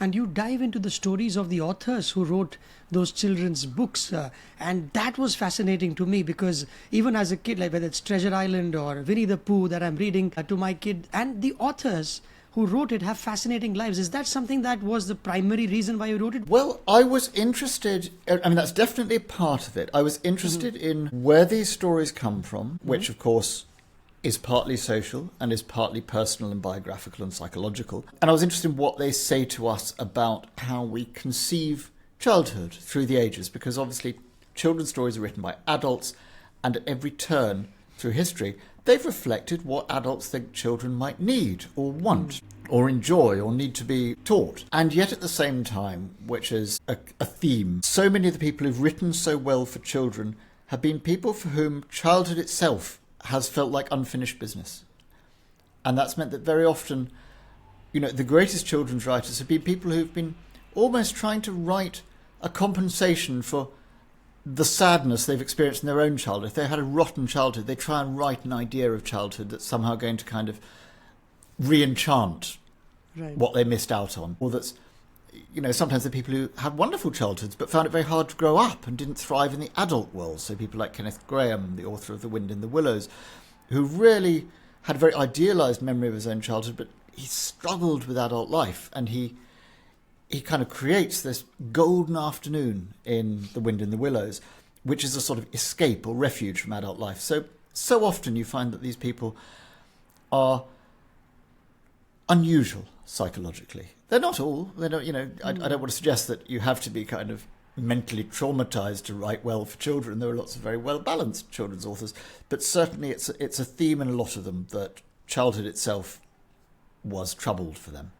And you dive into the stories of the authors who wrote those children's books, and that was fascinating to me, because even as a kid, like whether it's Treasure Island or Winnie the Pooh that I'm reading to my kid, and the authors who wrote it have fascinating lives. Is that something that was the primary reason why you wrote it? Well, I was interested, I mean, that's definitely a part of it. I was interested in where these stories come from, which, of course, is partly social and is partly personal and biographical and psychological. And I was interested in what they say to us about how we conceive childhood through the ages, because obviously children's stories are written by adults, and at every turn through history, they've reflected what adults think children might need or want or enjoy or need to be taught. And yet at the same time, which is a theme, so many of the people who've written so well for children have been people for whom childhood itself has felt like unfinished business. And that's meant that very often, the greatest children's writers have been people who've been almost trying to write a compensation for the sadness they've experienced in their own childhood. If they had a rotten childhood, they try and write an idea of childhood that's somehow going to kind of re-enchant what they missed out on. Or that's, sometimes the people who had wonderful childhoods but found it very hard to grow up and didn't thrive in the adult world. So people like Kenneth Grahame, the author of The Wind in the Willows, who really had a very idealised memory of his own childhood, but he struggled with adult life, and he kind of creates this golden afternoon in The Wind in the Willows, which is a sort of escape or refuge from adult life. So often you find that these people are unusual psychologically. They're not all. They don't. I don't want to suggest that you have to be kind of mentally traumatized to write well for children. There are lots of very well balanced children's authors, but certainly it's a theme in a lot of them that childhood itself was troubled for them.